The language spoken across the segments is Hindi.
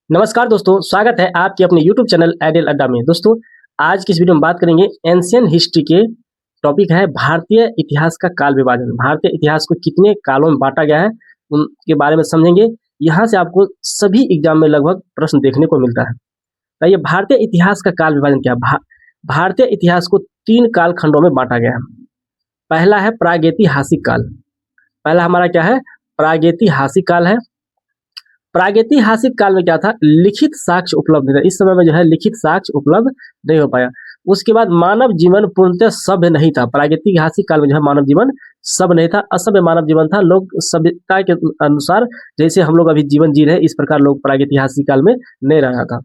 नमस्कार दोस्तों, स्वागत है आपके अपने यूट्यूब चैनल आइडियल अड्डा में। दोस्तों, आज की इस वीडियो में बात करेंगे एंशिएंट हिस्ट्री के टॉपिक है भारतीय इतिहास का काल विभाजन। भारतीय इतिहास को कितने कालों में बांटा गया है, उनके बारे में समझेंगे। यहाँ से आपको सभी एग्जाम में लगभग प्रश्न देखने को मिलता है। तो ये भारतीय इतिहास का काल विभाजन क्या है? भारतीय इतिहास को 3 कालखंडों में बांटा गया है। पहला है प्रागैतिहासिक काल। पहला हमारा क्या है? प्रागैतिहासिक काल है। प्रागैतिहासिक काल में क्या था? लिखित साक्ष्य उपलब्ध नहीं था। इस समय में जो है लिखित साक्ष्य उपलब्ध नहीं हो पाया। उसके बाद मानव जीवन पूर्णतः सभ्य नहीं था। प्रागैतिहासिक काल में जो है मानव जीवन सभ्य नहीं था, असभ्य मानव जीवन था। लोग सभ्यता के अनुसार जैसे हम लोग अभी जीवन जी रहे हैं, इस प्रकार लोग प्रागैतिहासिक काल में नहीं रहा था।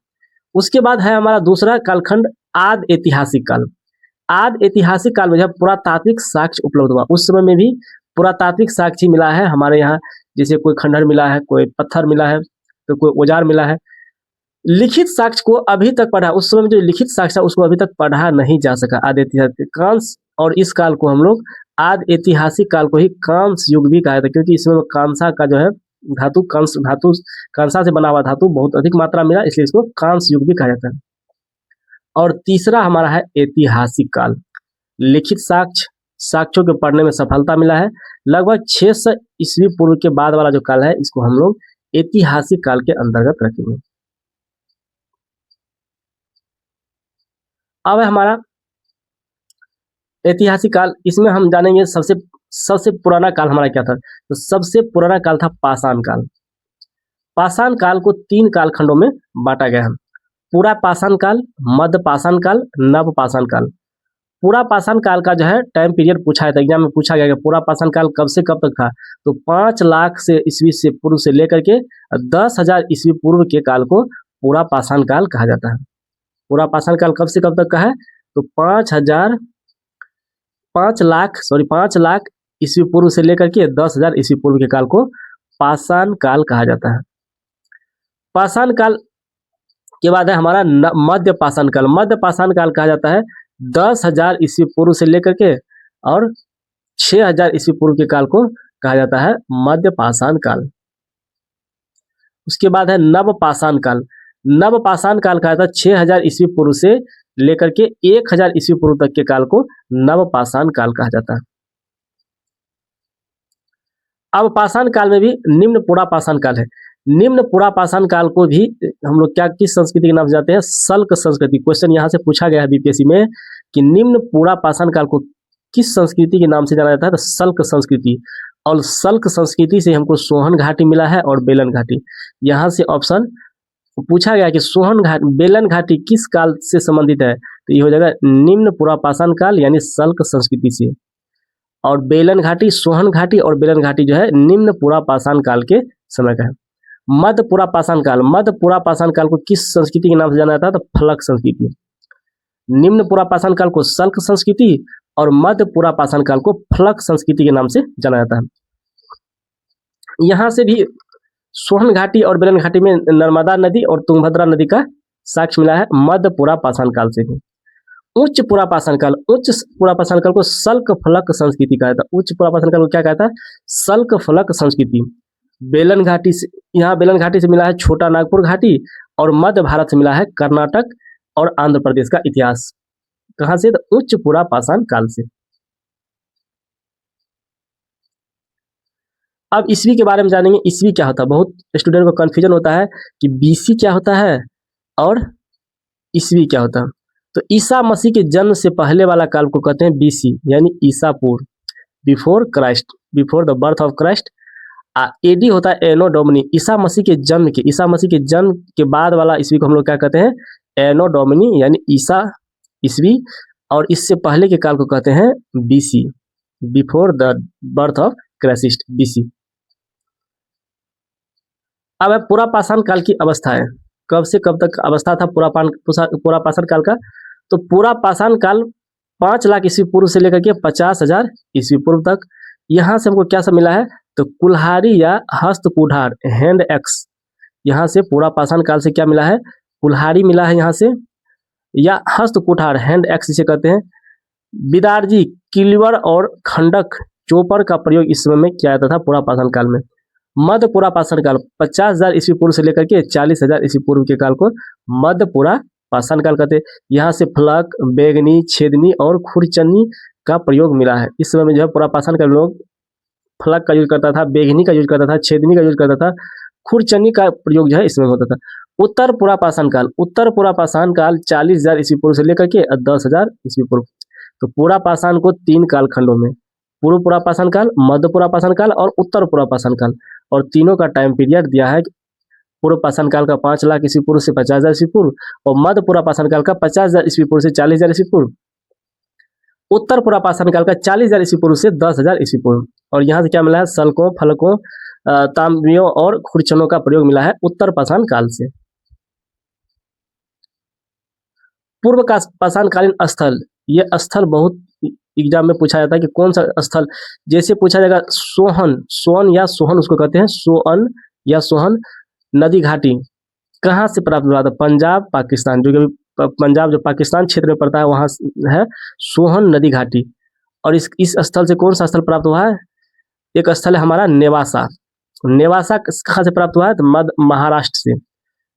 उसके बाद है हमारा दूसरा कालखंड आदि ऐतिहासिक काल। आदि ऐतिहासिक काल में जो है पुरातात्विक साक्ष्य उपलब्ध हुआ। उस समय में भी पुरातात्विक साक्ष्य मिला है हमारे यहाँ, जैसे कोई खंडहर मिला है, कोई पत्थर मिला है, तो कोई औजार मिला है। लिखित साक्ष्य को अभी तक पढ़ा, उस समय में जो लिखित साक्ष्य उसको अभी तक पढ़ा नहीं जा सका। आदि ऐतिहासिक कांस, और इस काल को हम लोग आदि ऐतिहासिक काल को ही कांस युग भी कहा था, क्योंकि इसमें कांसा का जो है धातु, कांसा से बना हुआ धातु बहुत अधिक मात्रा में मिला, इसलिए इसको कांस युग भी कहा जाता है। और तीसरा हमारा है ऐतिहासिक काल। लिखित साक्ष्यों के पढ़ने में सफलता मिला है। लगभग 600 ईस्वी पूर्व के बाद वाला जो काल है, इसको हम लोग ऐतिहासिक काल के अंतर्गत रखेंगे। अब है हमारा ऐतिहासिक काल। इसमें हम जानेंगे सबसे पुराना काल हमारा क्या था। तो सबसे पुराना काल था पाषाण काल। पाषाण काल को 3 कालखंडों में बांटा गया है। पूरा पाषाण काल, मध्य पाषाण काल, नव पाषाण काल। पूरा पाषाण काल का जो है टाइम पीरियड पूछा है, एग्जाम में पूछा गया कि पूरा पाषाण काल कब से कब तक था। तो 5 लाख से ईस्वी से पूर्व से लेकर के 10,000 ईस्वी पूर्व के काल को पूरा पाषाण काल कहा जाता है। पूरा पाषाण काल कब से कब तक का है? तो 5 लाख ईस्वी पूर्व से लेकर के 10,000 ईस्वी पूर्व के काल को पाषाण काल कहा जाता है। पाषाण काल के बाद है हमारा मध्य पाषाण काल। मध्य पाषाण काल कहा जाता है 10,000 ईस्वी पूर्व से लेकर के और 6,000 ईस्वी पूर्व के काल को कहा जाता है मध्य पाषाण काल। उसके बाद है नव पाषाण काल। नव पाषाण काल कहा जाता है 6,000 ईस्वी पूर्व से लेकर के 1,000 ईस्वी पूर्व तक के काल को नव पाषाण काल कहा जाता है। अब पाषाण काल में भी निम्न पुरा पाषाण काल है। निम्न पुरा पाषाण काल को भी हम लोग किस संस्कृति के नाम से जाते हैं? सल्क संस्कृति। क्वेश्चन यहाँ से पूछा गया है बीपीएससी में कि निम्न पुरा पाषाण काल को किस संस्कृति के नाम से जाना जाता है? तो सल्क संस्कृति। और सल्क संस्कृति से हमको सोहन घाटी मिला है और बेलन घाटी। यहाँ से ऑप्शन पूछा गया कि बेलन घाटी किस काल से संबंधित है? तो ये हो जाएगा निम्न पुरा पाषाण काल यानी सल्क संस्कृति से। और बेलन घाटी, सोहन घाटी और बेलन घाटी जो है निम्न पुरा पाषाण काल के समय का है। मध्य पुरा पाषाण काल। मध्य पुरा पाषाण काल को किस संस्कृति के नाम से जाना जाता है? तो फलक संस्कृति। निम्न पुरा पाषाण काल को सल्क संस्कृति और मध्य पुरा पाषाण काल को फलक संस्कृति के नाम से जाना जाता है। यहाँ से भी सोहन घाटी और बेलन घाटी में नर्मदा नदी और तुंगभद्रा नदी का साक्ष्य मिला है मध्य पुरा पाषाण काल से भी। उच्च पुरा पाषाण काल। उच्च पुरा पाषाण काल को सल्क फलक संस्कृति कहा जाता है। उच्च पुरा पाषाण काल को क्या कहता है? सल्क फलक संस्कृति। बेलन घाटी से, यहाँ बेलन घाटी से मिला है छोटा नागपुर घाटी और मध्य भारत से मिला है कर्नाटक और आंध्र प्रदेश का इतिहास। कहाँ से? तो उच्च पुरा पाषाण काल से। अब ईस्वी के बारे में जानेंगे। ईस्वी क्या होता है? बहुत स्टूडेंट को कंफ्यूजन होता है कि बीसी क्या होता है और ईस्वी क्या होता है। तो ईसा मसीह के जन्म से पहले वाला काल को कहते हैं बीसी यानी ईसा पूर्व, before Christ, before the birth of Christ. AD होता है एनो डोमिनी। ईसा मसीह के जन्म के बाद वाला ईस्वी को हम लोग क्या कहते हैं? एनो डोमिनी यानी ईसा ईस्वी। और इससे पहले के काल को कहते हैं BC, before the birth of Christ, BC. अब है पूरा पाषाण काल की अवस्था है। कब से कब तक अवस्था था पूरा पाषाण काल का? तो पूरा पाषाण काल 5 लाख ईस्वी पूर्व से लेकर के 50,000 ईस्वी पूर्व तक। यहाँ से हमको क्या सब मिला है? तो कुल्हाड़ी या हस्त कुठार, हैंड एक्स। यहाँ से पूरा पाषाण काल से क्या मिला है? कुल्हाड़ी मिला है यहाँ से, या हस्त कुठार, हैंड एक्स जिसे कहते हैं। बिदारजी, किलवर और खंडक, चोपर का प्रयोग इस समय में किया जाता था पूरा पाषाण काल में। मध्य पुरापाषाण काल 50,000 ईस्वी पूर्व से लेकर के 40,000 ईस्वी पूर्व के काल को मध्य पुरापाषाण काल कहते हैं। यहाँ से फलक, बेगनी, छेदनी और खुरचनी का प्रयोग मिला है। इस समय में जो है पुरापाषाण का लोग फलक का यूज करता था, बेगनी का यूज करता था, छेदनी का यूज करता था, खुरचनी का प्रयोग जो है इसमें होता था। उत्तर पुरापाषाण काल 40,000 ईस्वी पूर्व से लेकर के 10,000 ईस्वी पूर्व। तो पुरापाषाण को 3 कालखंडों में, पूर्व पुरापाषाण काल, मध्य पुरापाषाण काल और उत्तर पुरापाषाण काल, और तीनों का टाइम पीरियड दिया है। पूर्व पाषाण काल का 5 लाख ईस्वी पूर्व से 50,000 ईस्वी पूर्व, और मध्य पुरापाषाण काल का 50,000 ईस्वी पूर्व से 40,000 ईस्वी पूर्व, उत्तर पुरापाषाण काल का 40,000 ईस्वी पूर्व से 10,000 ईस्वी पूर्व। और यहाँ से क्या मिला है? सल्कों, फलकों, तांबियों और खुरचनों का प्रयोग मिला है उत्तर पाषाण काल से। पूर्व का पाषाणकालीन स्थल, ये स्थल बहुत एग्जाम में पूछा जाता है कि कौन सा स्थल। जैसे पूछा जाएगा सोहन या सोहन उसको कहते हैं, सोअन या सोहन नदी घाटी कहाँ से प्राप्त हुआ था? पंजाब, पाकिस्तान, जो कि पंजाब जो पाकिस्तान क्षेत्र में पड़ता है वहाँ है सोहन नदी घाटी। और इस स्थल से कौन सा स्थल प्राप्त हुआ है? एक स्थल है हमारा नेवासा। नेवासा कहाँ से प्राप्त हुआ है? तो मध्य महाराष्ट्र से।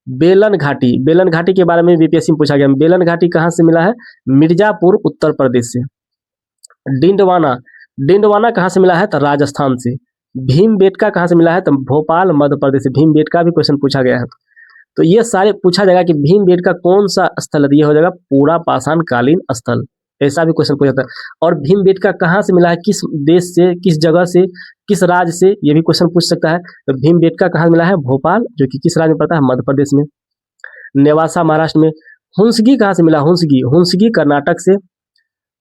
बेलन घाटी के बारे में बीपीएससी में पूछा गया। बेलन घाटी कहाँ से मिला है? मिर्जापुर, उत्तर प्रदेश से। डिंडवाना कहाँ से मिला है? तो राजस्थान से। भीमबेटका कहाँ से मिला है? तो भोपाल, मध्य प्रदेश से। भीमबेटका भी क्वेश्चन पूछा गया है। तो ये सारे पूछा जाएगा कि भीमबेटका कौन सा स्थल है? ये हो जाएगा पुरापाषाण कालीन स्थल, ऐसा भी क्वेश्चन पूछा जाता है। और भीमबेटका कहाँ से मिला है? किस देश से, किस जगह से, किस राज्य से? ये भी क्वेश्चन पूछ सकता है। तो भीमबेटका कहाँ मिला है? भोपाल, जो कि किस राज्य में पड़ता है? मध्य प्रदेश में। नेवासा महाराष्ट्र में। हुंसगी कहाँ से मिला? हुंसगी कर्नाटक से।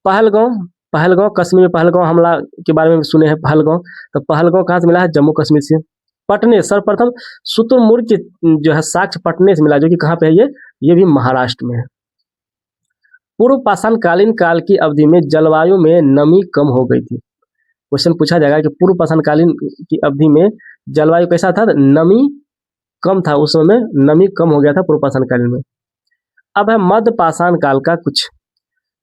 पहलगांव कश्मीर में पहलगांव हमला के बारे में सुने हैं, पहलगांव। तो पहलगांव कहाँ से मिला है? जम्मू कश्मीर से। पटने, सर्वप्रथम शुतुरमुर्ग के जो है साक्ष्य पटने से मिला, जो कि कहाँ पे है? ये भी महाराष्ट्र में है। पूर्व पाषाणकालीन काल की अवधि में जलवायु में नमी कम हो गई थी। क्वेश्चन पूछा जाएगा कि पूर्व पाषाणकालीन की अवधि में जलवायु कैसा था? नमी कम था, उस समय नमी कम हो गया था पूर्व पाषाणकालीन में। अब है मध्य पाषाण काल का कुछ।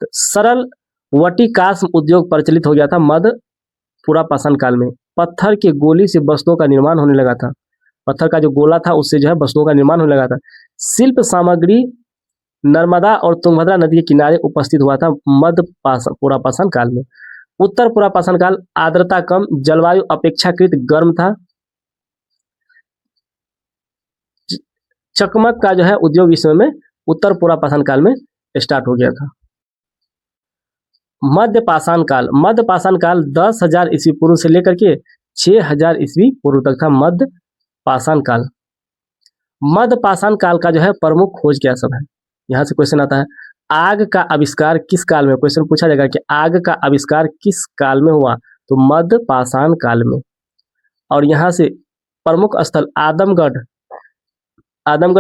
तो सरल वटिकास्म उद्योग प्रचलित हो गया था मध्य पुरापाषाण काल में। पत्थर के गोली से वस्तुओं का निर्माण होने लगा था। पत्थर का जो गोला था उससे जो है वस्तुओं का निर्माण होने लगा था। शिल्प सामग्री नर्मदा और तुंगभद्रा नदी के किनारे उपस्थित हुआ था मध्य पुरापाषाण काल में। उत्तर पुरापाषाण काल आर्द्रता कम, जलवायु अपेक्षाकृत गर्म था। चकमक का जो है उद्योग इस समय में उत्तर पुरापाषाण काल में स्टार्ट हो गया था। मध्य पाषाण काल 10,000 ईस्वी पूर्व से लेकर के 6,000 ईस्वी पूर्व तक था मध्य पाषाण काल। मध्य पाषाण काल का जो है प्रमुख खोज क्या सब है? यहाँ से क्वेश्चन आता है, आग का आविष्कार किस काल में? क्वेश्चन पूछा जाएगा कि आग का आविष्कार किस काल में हुआ? तो मध्य पाषाण काल में। और यहाँ से प्रमुख स्थल आदमगढ़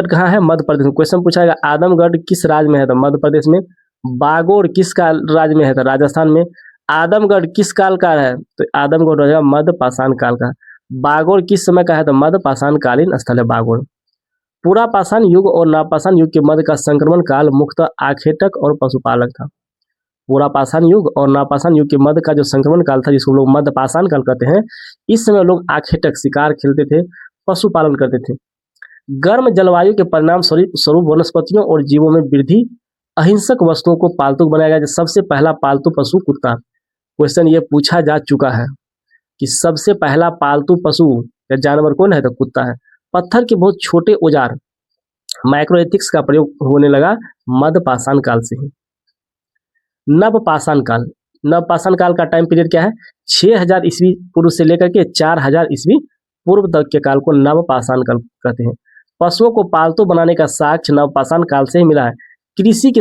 कहाँ है? मध्य प्रदेश में। क्वेश्चन पूछा जाएगा आदमगढ़ किस राज्य में है? तो मध्य प्रदेश में। बागोड़ किस काल राज्य में है? तो राजस्थान में। आदमगढ़ किस काल का है? तो आदमगढ़ रहेगा मध्य पाषाण काल का। बागोड़ किस समय का है? तो मध्य पाषाण कालीन स्थल है बागोड़। पुरापाषाण युग और नवपाषाण युग के मध्य का संक्रमण काल मुख्यतः आखेटक और पशुपालक था। पुरापाषाण युग और नवपाषाण युग के मध्य का जो संक्रमण काल था, जिसको लोग मध्य पाषाण काल कहते हैं, इस समय लोग आखेटक शिकार खेलते थे, पशुपालन करते थे। गर्म जलवायु के परिणाम स्वरूप वनस्पतियों और जीवों में वृद्धि, अहिंसक वस्तुओं को पालतू बनाया गया। सबसे पहला पालतू पशु कुत्ता। क्वेश्चन ये पूछा जा चुका है कि सबसे पहला पालतू पशु या जानवर कौन है? तो कुत्ता है। पत्थर के बहुत छोटे औजार माइक्रोएथिक्स का प्रयोग होने लगा मध्य पाषाण काल से ही। नवपाषाण काल का टाइम पीरियड क्या है? 6,000 ईस्वी पूर्व से लेकर के 4,000 ईस्वी पूर्व तक के काल को नवपाषाण काल कहते हैं। पशुओं को पालतू बनाने का साक्ष्य नवपाषाण काल से ही मिला है। कृषि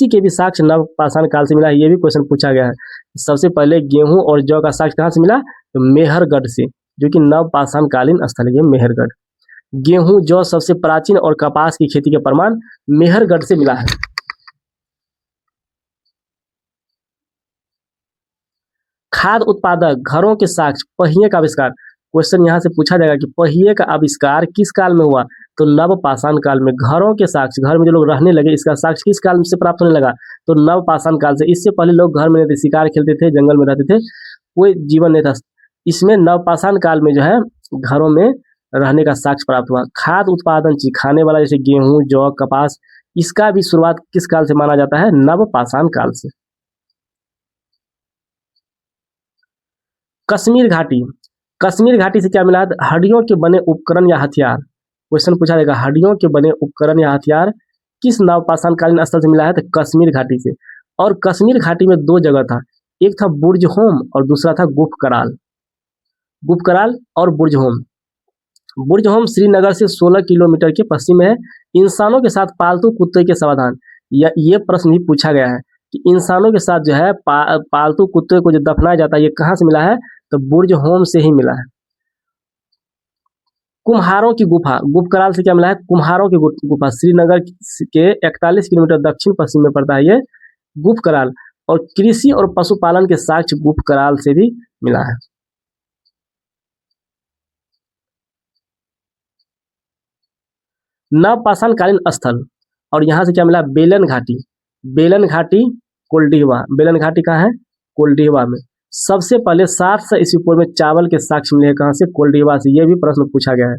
के भी साक्ष्य नवपाषाण काल से मिला है। ये भी क्वेश्चन पूछा गया है। सबसे पहले गेहूं और जौ का साक्ष्य कहाँ से मिला? तो मेहरगढ़ से, जो कि नवपाषाण कालीन स्थल है मेहरगढ़। गेहूं, जौ सबसे प्राचीन और कपास की खेती के प्रमाण मेहरगढ़ से मिला है। खाद्य उत्पादक घरों के साक्ष्य, पहिए का आविष्कार। क्वेश्चन यहाँ से पूछा जाएगा कि पहिए का आविष्कार किस काल में हुआ? तो नवपाषाण काल में। घरों के साक्ष्य, घर में जो लोग रहने लगे, इसका साक्ष्य किस काल से प्राप्त होने लगा? तो नवपाषाण काल से। इससे पहले लोग घर में रहते, शिकार खेलते थे, जंगल में रहते थे, कोई जीवन नहीं था। इसमें नवपाषाण काल में जो है घरों में रहने का साक्ष्य प्राप्त हुआ। खाद्य उत्पादन चीज खाने वाला जैसे गेहूं, जौ, कपास, इसका भी शुरुआत किस काल से माना जाता है? नवपाषाण काल से। कश्मीर घाटी, कश्मीर घाटी से क्या मिला है? हड्डियों के बने उपकरण या हथियार। क्वेश्चन पूछा जाएगा, हड्डियों के बने उपकरण या हथियार किस नवपाषाण कालीन स्थल से मिला है? तो कश्मीर घाटी से। और कश्मीर घाटी में दो जगह था, एक था बुर्जहोम और दूसरा था गुफकराल। गुफकराल और बुर्जहोम। बुर्जहोम श्रीनगर से 16 किलोमीटर के पश्चिम में है। इंसानों के साथ पालतू कुत्ते के समाधान, ये प्रश्न भी पूछा गया है कि इंसानों के साथ जो है पालतू कुत्ते को जो दफनाया जाता है, ये कहाँ से मिला है? तो बुर्जहोम से ही मिला है। कुम्हारों की गुफा, गुफकराल से क्या मिला है? कुम्हारों की गुफा श्रीनगर के 41 किलोमीटर दक्षिण पश्चिम में पड़ता है ये गुफकराल। और कृषि और पशुपालन के साक्ष्य गुफकराल से भी मिला है। नवपाषाण कालीन स्थल, और यहाँ से क्या मिला? बेलन घाटी। बेलन घाटी कोल्डिहवा, बेलन घाटी कहाँ है? कोल्डिहवा में। सबसे पहले 700 ईस्वी पूर्व में चावल के साक्ष्य मिले हैं, कहाँ से? कोल्डिहवा से। ये भी प्रश्न पूछा गया है,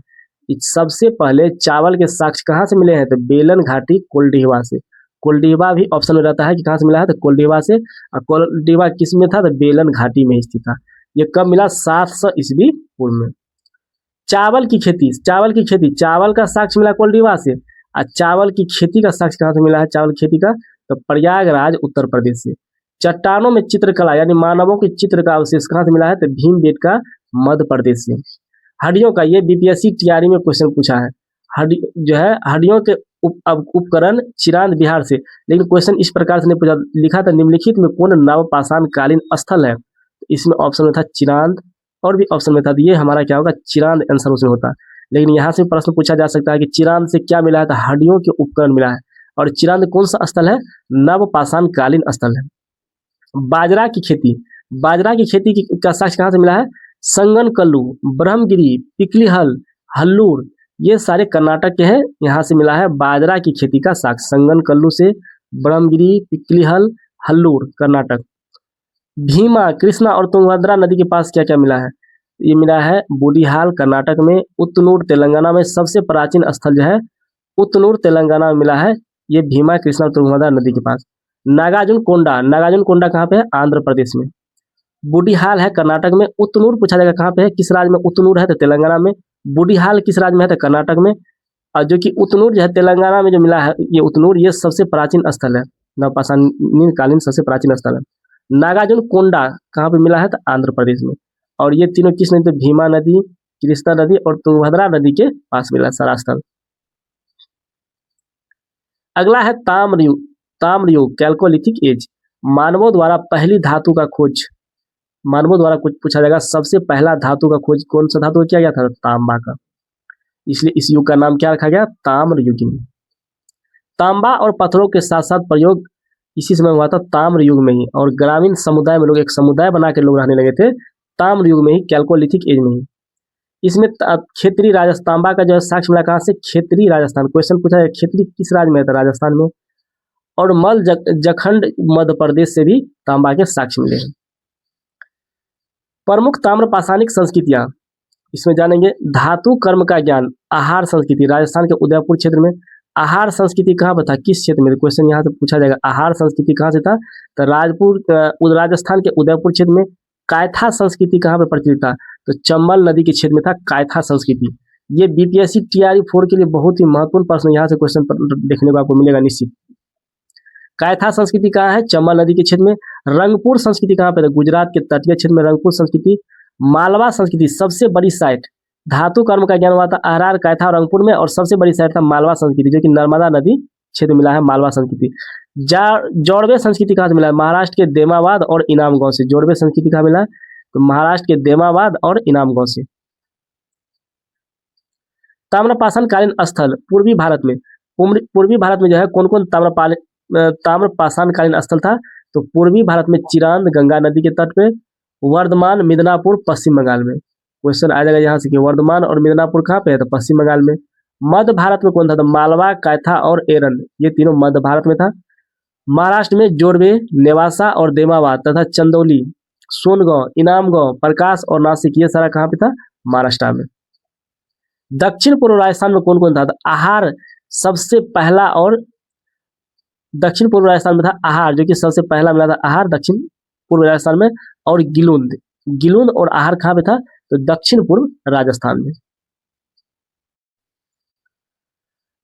सबसे पहले चावल के साक्ष्य कहाँ से मिले हैं? तो बेलन घाटी कोल्डिहवा से। कोल्डिहवा भी ऑप्शन में रहता है कि कहाँ से मिला है? तो कोल्डिहवा से। और कोल्डिहवा किस में था? तो बेलन घाटी में स्थित था। ये कब मिला? 700 ईस्वी पूर्व में। चावल की खेती, चावल की खेती, चावल का साक्ष्य मिला कोल्डिहवा से। और चावल की खेती का साक्ष्य कहाँ से मिला है? चावल खेती का तो प्रयागराज उत्तर प्रदेश से। चट्टानों में चित्रकला यानी मानवों के चित्र का अवशेष कहाँ से मिला है? तो भीमबेटका मध्य प्रदेश से। हड्डियों का, ये बीपीएससी टीआरई में क्वेश्चन पूछा है। हड्डी जो है हड्डियों के उपकरण चिरांद बिहार से। लेकिन क्वेश्चन इस प्रकार से नहीं पूछा, लिखा था निम्नलिखित में कौन नवपाषाण कालीन स्थल है? इसमें ऑप्शन में था चिरांद और भी ऑप्शन में था, ये हमारा क्या होगा? चिरांद आंसर उसमें होता। लेकिन यहाँ से प्रश्न पूछा जा सकता है कि चिरांद से क्या मिला है? तो हड्डियों के उपकरण मिला है। और चिरांद कौन सा स्थल है? नवपाषाण कालीन स्थल है। बाजरा की खेती, बाजरा की खेती का साक्ष्य कहाँ से मिला है? संगनकल्लू, ब्रह्मगिरी, पिकलीहल, हल्लूर, ये सारे कर्नाटक के हैं। यहाँ से मिला है बाजरा की खेती का साक्ष्य, संगनकल्लू से, ब्रह्मगिरी, पिकलीहल, हल्लूर, कर्नाटक। भीमा, कृष्णा और तुंगभद्रा नदी के पास क्या क्या मिला है? ये मिला है बूडीहाल कर्नाटक में, उतनूर तेलंगाना में। सबसे प्राचीन स्थल जो है उतनूर तेलंगाना में मिला है, ये भीमा, कृष्णा और तुंगभद्रा नदी के पास। नागार्जुन कोंडा, नागार्जुन कोंडा कहाँ पे है? आंध्र प्रदेश में। बूडीहाल है कर्नाटक में। उतनूर पूछा जाएगा कहाँ पे है, किस राज्य में? उतनूर है तो तेलंगाना में। बूडीहाल किस राज्य में है? तो कर्नाटक में। और जो कि उतनूर जो है तेलंगाना में जो मिला है, ये उतनूर, ये सबसे प्राचीन स्थल है, नवपाषाण कालीन सबसे प्राचीन स्थल है। नागार्जुन कोंडा कहाँ पे मिला है? तो आंध्र प्रदेश में। और ये तीनों किस नदी? तो भीमा नदी, कृष्णा नदी और तुंगभद्रा नदी के पास मिला सारा स्थल। अगला है ताम्रयुग, ताम्रयुग कैल्कोलिथिक एज। मानवों द्वारा पहली धातु का खोज, मानवों द्वारा कुछ पूछा जाएगा, सबसे पहला धातु का खोज कौन सा धातु किया गया था? तांबा का। इसलिए इस युग का नाम क्या रखा गया? ताम्रयुगिनी। तांबा और पत्थरों के साथ साथ प्रयोग इसी समय हुआ था, ताम्र युग में ही। और ग्रामीण समुदाय में लोग एक समुदाय बना के लोग रहने लगे थे ताम्र युग में ही, कैल्कोलिथिक एज में ही। इसमें क्षेत्रीय राजस्थान, तांबा का जो है साक्ष्य मिला कहाँ से? क्षेत्रीय राजस्थान। क्वेश्चन पूछा है क्षेत्रीय किस राज्य में है? तो राजस्थान में। और मल जखंड मध्य प्रदेश से भी तांबा के साक्ष्य मिले हैं। प्रमुख ताम्रपाषाणिक संस्कृतियां, इसमें जानेंगे धातु कर्म का ज्ञान, आहार संस्कृति, राजस्थान के उदयपुर क्षेत्र में। आहार संस्कृति कहाँ पर था, किस क्षेत्र में? क्वेश्चन यहाँ से पूछा जाएगा, आहार संस्कृति कहाँ से था? तो राजस्थान के उदयपुर क्षेत्र में। कायथा संस्कृति कहाँ पर प्रचलित था? तो चंबल नदी के क्षेत्र में था कायथा संस्कृति। ये बीपीएससी टीआरई 4 के लिए बहुत ही महत्वपूर्ण प्रश्न यहाँ से क्वेश्चन देखने को आपको मिलेगा निश्चित। कायथा संस्कृति कहाँ है? चंबल नदी के क्षेत्र में। रंगपुर संस्कृति कहाँ पे? गुजरात के तटीय क्षेत्र में रंगपुर संस्कृति। मालवा संस्कृति, सबसे बड़ी साइट धातु कर्म का ज्ञान हुआ था अहरार, कायथा और रंगपुर में। और सबसे बड़ी साइट था मालवा संस्कृति, जो कि नर्मदा नदी क्षेत्र मिला है, मालवा संस्कृति। जोड़वे संस्कृति कहाँ से मिला है? महाराष्ट्र के देमाबाद और इनाम गांव से। जोड़वे संस्कृति कहाँ मिला है? तो महाराष्ट्र के देमाबाद और इनाम गांव से। ताम्रपाषाण कालीन स्थल पूर्वी भारत में, पूर्वी भारत में जो है कौन कौन ताम्रपाषाण कालीन स्थल था? तो पूर्वी भारत में चिरांद गंगा नदी के तट पे, वर्धमान, मिदनापुर पश्चिम बंगाल में। क्वेश्चन आ जाएगा यहाँ से कि वर्धमान और मिदनापुर कहाँ पे है? तो पश्चिम बंगाल में। मध्य भारत में कौन था? तो मालवा, कायथा और एरन, ये तीनों मध्य भारत में था। महाराष्ट्र में जोड़वे, नेवासा और देमाबाद तथा चंदौली, सोनगांव, इनामगांव, प्रकाश और नासिक, ये सारा कहाँ पे था? महाराष्ट्र में। दक्षिण पूर्व राजस्थान में कौन कौन था? तो आहार सबसे पहला, और दक्षिण पूर्व राजस्थान में था आहार, जो कि सबसे पहला मिला था आहार दक्षिण पूर्व राजस्थान में। और गिलुंद, गिलुंद और आहार कहाँ पे था? तो दक्षिण पूर्व राजस्थान में।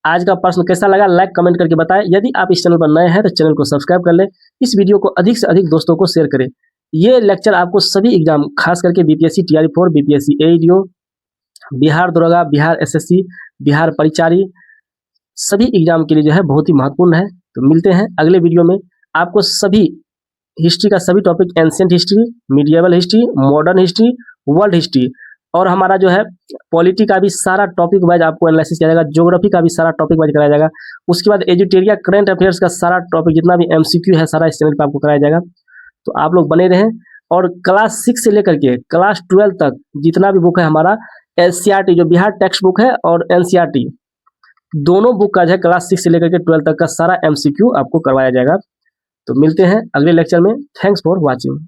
आज का प्रश्न कैसा लगा लाइक कमेंट करके बताएं। यदि आप इस चैनल पर नए हैं तो चैनल को सब्सक्राइब कर लें। इस वीडियो को अधिक से अधिक दोस्तों को शेयर करें। ये लेक्चर आपको सभी एग्जाम, खास करके बीपीएससी टीआरई 4, बीपीएससी एईडीओ, बिहार दरोगा, बिहार एसएससी, बिहार परिचारी, सभी एग्जाम के लिए जो है बहुत ही महत्वपूर्ण है। तो मिलते हैं अगले वीडियो में। आपको सभी हिस्ट्री का सभी topic, ancient history, medieval history, modern history, world history, और हमारा जो है पॉलिटी का भी सारा टॉपिक वाइज आपको एनालिसिस किया जाएगा, ज्योग्राफी का भी सारा टॉपिक वाइज कराया जाएगा। उसके बाद एजुटेरिया, करंट अफेयर्स का सारा टॉपिक, जितना भी एमसीक्यू है, सारा इस चैनल पर आपको कराया जाएगा। तो आप लोग बने रहें। और क्लास 6 से लेकर के क्लास 12 तक जितना भी बुक है हमारा, एनसीईआरटी जो बिहार टेक्स्ट बुक है और एनसीईआरटी दोनों बुक का जो है क्लास 6 से लेकर के 12 तक का सारा एमसीक्यू आपको करवाया जाएगा। तो मिलते हैं अगले लेक्चर में। Thanks for watching.